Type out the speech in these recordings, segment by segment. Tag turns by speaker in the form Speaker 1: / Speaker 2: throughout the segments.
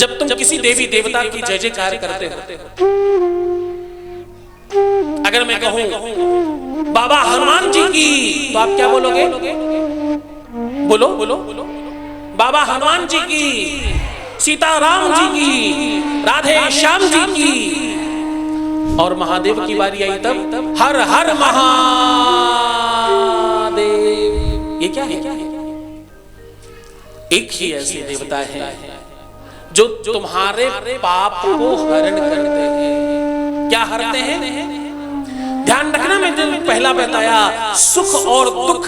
Speaker 1: जब तुम किसी देवी देवता की जय जयकार करते हो, अगर मैं कहूं बाबा हनुमान जी की, तो आप क्या बोलोगे? बोलो बोलो, बाबा हनुमान जी की, सीताराम जी की, राधे श्याम जी की। और महादेव की बारी आई तब हर हर महादेव। ये क्या है? एक ही ऐसे देवता है जो तुम्हारे पाप को हरण करते हैं। क्या हरते हैं? ध्यान रखना, मैं जो पहला बताया, सुख और दुख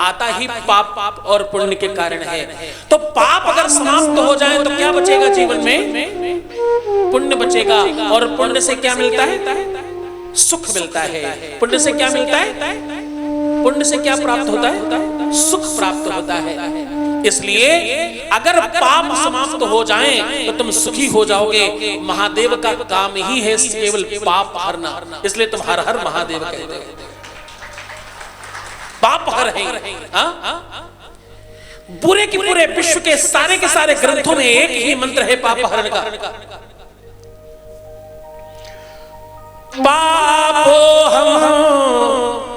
Speaker 1: आता ही पाप और पुण्य के कारण है। तो पाप अगर समाप्त हो जाए तो क्या बचेगा जीवन में? पुण्य बचेगा। और पुण्य से क्या मिलता है? सुख मिलता है। पुण्य से क्या मिलता है? पुण्य से क्या प्राप्त होता है? सुख प्राप्त होता है। इसलिए अगर पाप समाप्त हो जाएं तो तुम सुखी हो जाओगे। महादेव का काम ही है केवल पाप हरना, इसलिए तुम हर हर महादेव कहते हो। पाप हर है। पूरे के पूरे विश्व के सारे ग्रंथों में एक ही मंत्र है पाप हरण का। पापो हम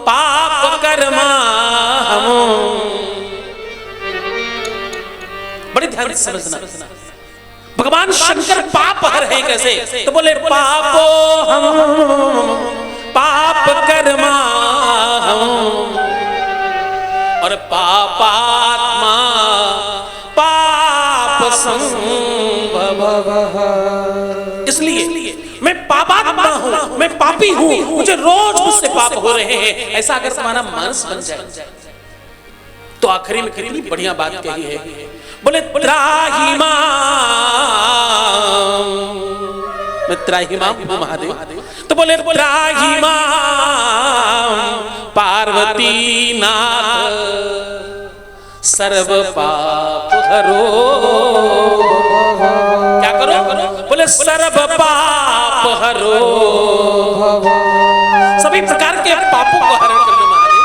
Speaker 1: पाप कर्मा हम। बड़े ध्यान से समझना, भगवान शंकर पाप हर है कैसे? तो बोले पापो हम पाप कर्मा हम और पापात्मा पाप संभव। इसलिए मैं पापात्मा हूं, मैं पापी हूं, मुझे रोज मुझसे पाप हो रहे हैं। ऐसा अगर तुम्हारा मानस बन जाए तो आखिरी में कितनी बढ़िया बात कही है। बोले त्राहिमाम, मैं त्राहिमाम महादेव। तो बोले त्राहिमाम पार्वती नाथ सर्व पाप हरो। क्या करो? बोले सर्व पाप हरो, सभी प्रकार के पापों को हरण कर लो महादेव।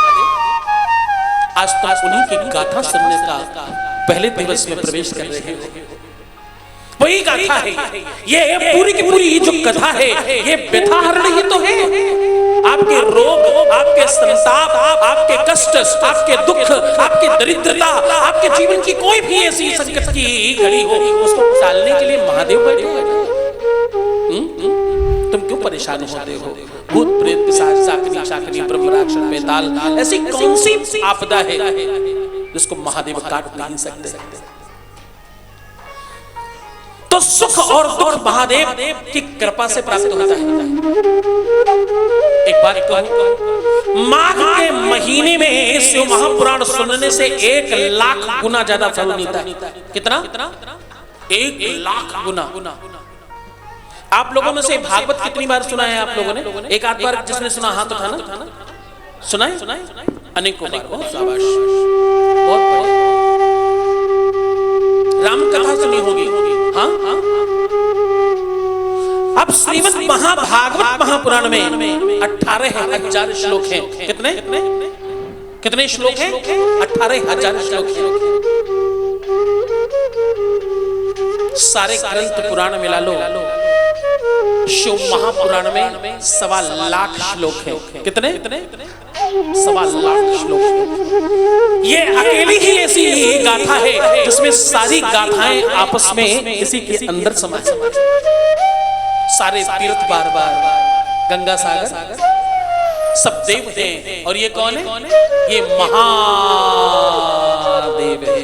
Speaker 1: आज तो उन्हीं की गाथा सुनने का पहले दिवस में प्रवेश कर रहे हैं। वही गाथा है ये, पूरी की पूरी जो कथा है ये व्यथा हरण ही तो है। आपके रोग, आपके संताप, आपके कष्ट, आपके दुख, आपकी दरिद्रता, आपके जीवन की कोई भी ऐसी संकट की घड़ी हो, उसको टालने के लिए महादेव बैठे हैं। तुम क्यों परेशान होते हो? भूत प्रेत पिशाच शाकिनी शाकिनी ब्रह्म राक्षस बेताल, ऐसी कौन सी आपदा है जिसको महादेव काट नहीं सकते? तो सुख और दुख महादेव की कृपा से प्राप्त होता है। एक बात कहूं, माघ के महीने में शिव महापुराण सुनने से 1,00,000 गुना ज्यादा फल मिलता है। कितना? 1,00,000 गुना। आप लोगों में से भागवत कितनी बार सुना है आप लोगों ने? एक आध बार जिसने सुना हाथ उठाना। सुना है? अनेकों बार। बहुत शाबाश, बहुत बढ़िया। राम कथा सुनी होगी। हाँ? अब श्रीमद् महाभागवत महापुराण में 18,000 श्लोक हैं। कितने श्लोक हैं? 18,000 श्लोक हैं। सारे ग्रंथ पुराण मिला लो, शिव महापुराण में 1,25,000 श्लोक हैं। कितने? 1,25,000 श्लोक। ये अकेली ही ऐसी गाथा है जिसमें सारी गाथाएं आपस में इसी के अंदर समा। सारे तीर्थ बार बार, गंगा सागर सब देव हैं। और ये कौन है? ये महादेव है।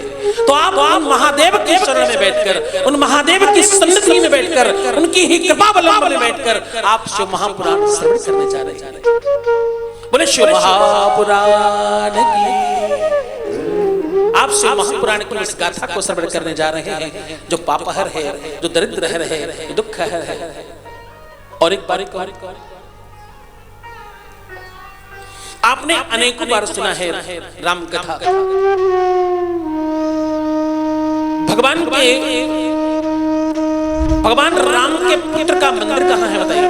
Speaker 1: तो आप महादेव के शरण में बैठकर, उन महादेव की सन्निधि में बैठकर, उनकी ही कृपा अवलंबन में बैठकर आप शिव महापुराण श्रवण करने जा रहे हैं। बोले शिव महापुराण की। आप शिव महापुराण की इस गाथा को श्रवण करने जा रहे हैं जो पापहर है, जो दरिद्र है, जो दुख है। और एक बार आपने अनेकों बार सुना है राम कथा। भगवान राम के पुत्र का मंदिर कहां है बताइए?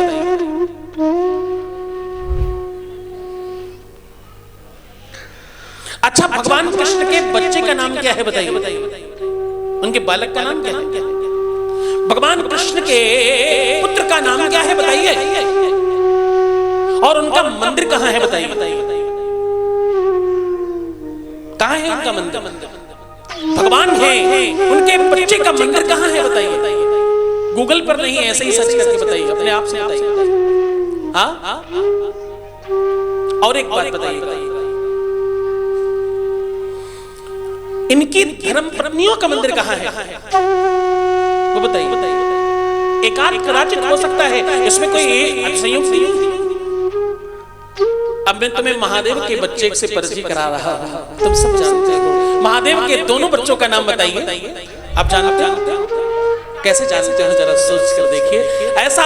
Speaker 1: अच्छा, भगवान कृष्ण के बच्चे का नाम क्या है बताइए? उनके बालक का नाम क्या है? भगवान कृष्ण के पुत्र का नाम क्या है बताइए, और उनका मंदिर कहां है बताइए, कहां है उनका मंदिर? भगवान है, उनके बच्चे का मंदिर कहां है बताइए? गूगल पर नहीं, ऐसे ही सर्च करके बताइए, अपने आप से बताइए। हाँ, और एक बात बताइए, इनकी धर्म पत्नियों का मंदिर कहां है वो बताइए। एकांत कदाचित हो सकता है, इसमें कोई संयोग नहीं। अब मैं तुम्हें महादेव के बच्चे से परिचय करा रहा हूं, तुम सब जानते हो। महादेव के दोनों बच्चों का नाम बताइए। आप जानते हो? कैसे जानते हो, जरा सोच कर देखिए। ऐसा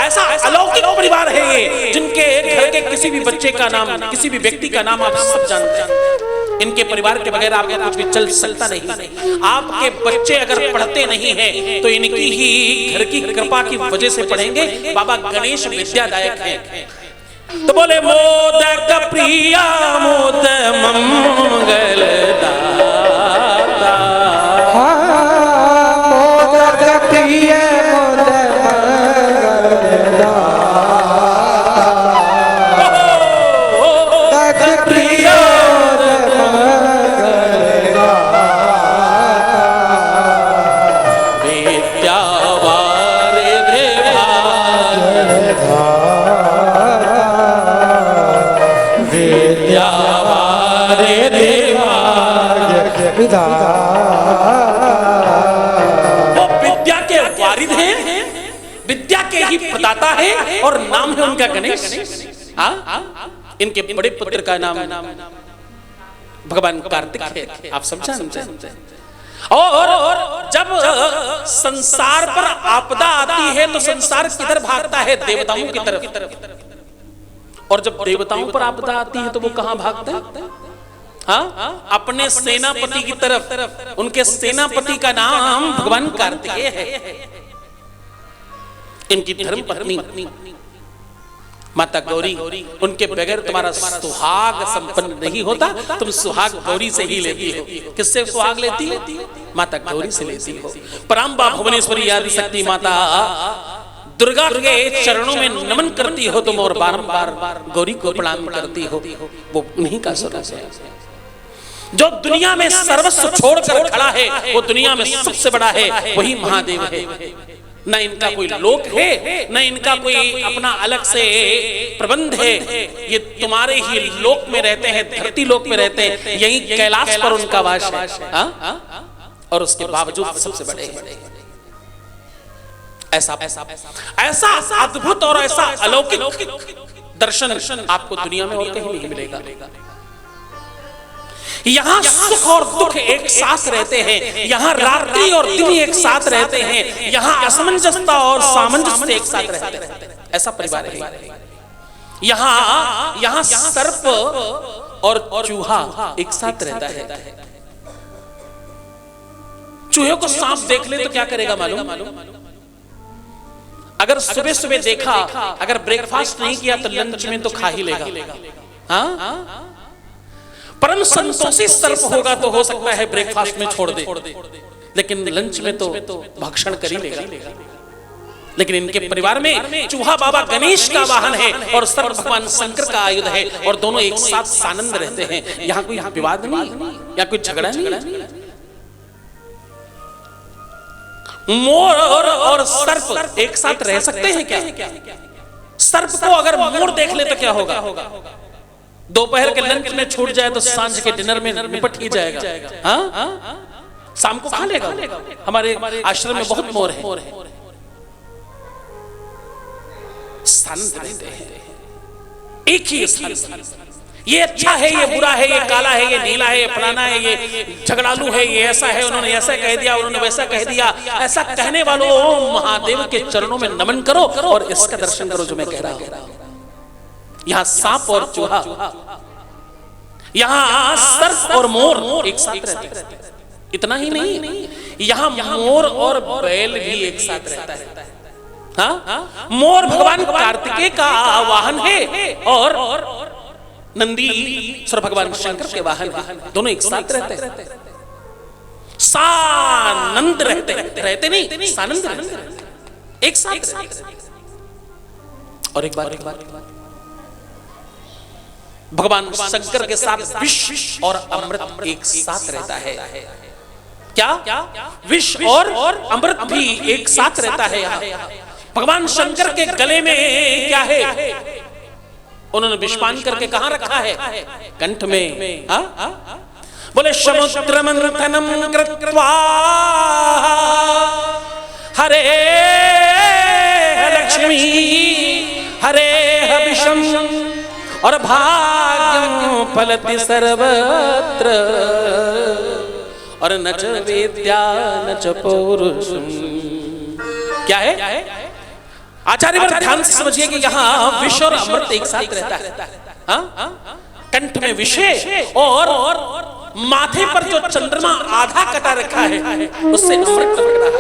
Speaker 1: ऐसा अलौकिक परिवार है ये, जिनके घर के किसी भी बच्चे का नाम, किसी भी व्यक्ति का नाम आप सब जानते हैं। इनके परिवार के बगैर आपका कुछ भी चल सकता नहीं। आपके बच्चे अगर पढ़ते नहीं हैं तो इनकी ही घर की कृपा की वजह से पढ़ेंगे। बाबा गणेश विद्यादायक हैं, तो बोले मोदक प्रिया मोद मंगल दाता, मोदक प्रिया मोद मंगल दाता, मोदक प्रिया वो विद्या के वारिद हैं, विद्या के ही प्रदाता है, और नाम है उनका गणेश। इनके बड़े पुत्र का नाम भगवान कार्तिक है। आप सब जानते हैं। और जब संसार पर आपदा आती है तो संसार किधर भागता है? देवताओं की तरफ। और जब देवताओं पर आपदा आती है तो वो कहां भागता है? हाँ, अपने सेनापति की तरफ। उनके सेनापति का नाम भगवान कार्तिकेय है। इनकी धर्म पत्नी माता गौरी, उनके बगैर तुम्हारा सुहाग संपन्न नहीं होता। तुम सुहाग गौरी से ही लेती हो। किससे सुहाग लेती हो? माता गौरी से लेती हो। परांबा भुवनेश्वरी आदि शक्ति माता दुर्गा के चरणों में नमन करती हो तुम, और बारंबार गौरी को प्रणाम करती हो। वो उन्हीं का स्वरूप है जो दुनिया में सर्वस्व छोड़कर खड़ा है। वो दुनिया में सबसे बड़ा है, वही महादेव है। न इनका कोई लोक है, न इनका कोई अपना अलग से प्रबंध है। ये तुम्हारे ही लोक में रहते हैं, धरती लोक में रहते हैं। यही कैलाश पर उनका वास है। और उसके बावजूद सबसे बड़े हैं। ऐसा अद्भुत और ऐसा अलौकिक दर्शन आपको दुनिया में और कहीं नहीं मिलेगा। यहाँ सुख और दुख एक साथ रहते हैं, यहाँ रात्रि और दिन एक साथ रहते हैं, यहाँ असमंजसता और सामंजस्य एक साथ रहते हैं। ऐसा परिवार है। यहाँ सर्प और चूहा एक साथ रहता है। चूहे को सांप देख ले तो क्या करेगा मालूम? अगर सुबह सुबह देखा, अगर ब्रेकफास्ट नहीं किया तो लंच में तो खा ही लेगा। हाँ, परम संतोषी सर्प होगा तो हो सकता है ब्रेकफास्ट में छोड़ दे, लेकिन लंच में तो भक्षण कर ही लेगा। लेकिन इनके परिवार में चूहा बाबा गणेश का वाहन है और सर्प भगवान शंकर का आयुध है, और दोनों एक साथ सानंद रहते हैं। यहाँ कोई विवाद नहीं, या कोई झगड़ा नहीं। मोर और सर्प एक साथ रह सकते हैं क्या? सर्प को अगर मोर देख ले तो क्या होगा? दोपहर के लंच में छूट जाए तो सांझ के डिनर में निपट ही जाएगा। हाँ, शाम को खा लेगा। हमारे आश्रम में बहुत मोर है। शांत रहते हैं, एक ही स्थान। ये अच्छा है, ये बुरा है, ये काला है, ये नीला है, ये फलाना है, ये झगड़ालू है, ये ऐसा है, उन्होंने ऐसा कह दिया, उन्होंने वैसा कह दिया। ऐसा कहने वालों महादेव के चरणों में नमन करो और इसका दर्शन करो जो मैं कह रहा हूं। यहाँ सांप और चूहा, यहाँ सर्प और मोर एक साथ रहते हैं। इतना ही नहीं, यहाँ मोर और बैल भी एक साथ रहता है। हाँ, मोर भगवान कार्तिकेय का वाहन है और नंदी सर भगवान शंकर के वाहन, दोनों एक साथ रहते हैं। सानंद रहते नहीं, सानंद रहते, एक साथ रहते। और एक बार भगवान शंकर के साथ विष और अमृत एक साथ रहता है। क्या विष और अमृत भी एक साथ रहता है यहाँ। भगवान शंकर के गले में क्या है, उन्होंने विषपान करके कहां रखा है, कंठ में। बोले समुद्र मंथनम कृत्वा हरे लक्ष्मी हरे विषम और भाग्यम फलति सर्वत्र और न च विद्या न च पौरुषम। क्या है आचार्य वर्ग, ध्यान से समझिए कि यहाँ विष और अमृत एक साथ रहता है। कंठ में विष और माथे पर जो चंद्रमा आधा कटा रखा है उससे अमृत टपक रहा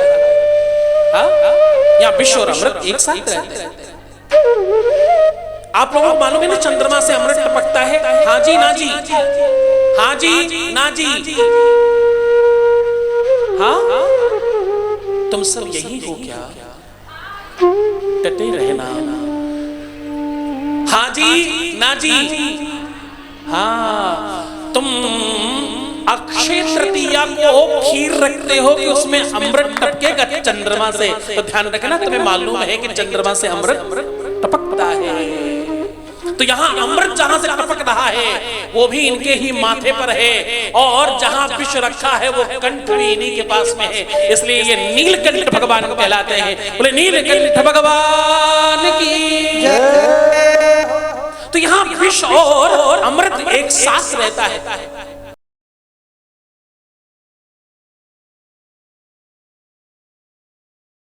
Speaker 1: है। यहाँ विष और अमृत एक साथ रहते हैं। आप लोगों को मालूम है ना चंद्रमा से अमृत टपकता है? हाँ जी ना जी, हाँ जी ना जी, हाँ तुम सब यही हो क्या? डटे रहना। हाँ जी ना जी, हाँ तुम अक्षय तृतीया को खीर रखते हो कि उसमें अमृत टपकेगा चंद्रमा से, तो ध्यान रखना तुम्हें मालूम है कि चंद्रमा से अमृत टपकता है। तो यहाँ अमृत जहां से टपक रहा है वो भी इनके ही माथे पर है, और जहां विष रखा है वो कंठ भी इन्हीं के पास में है, इसलिए ये नीलकंठ भगवान कहलाते हैं। बोले नीलकंठ भगवान की जय। तो यहाँ विष और अमृत एक साथ रहता है।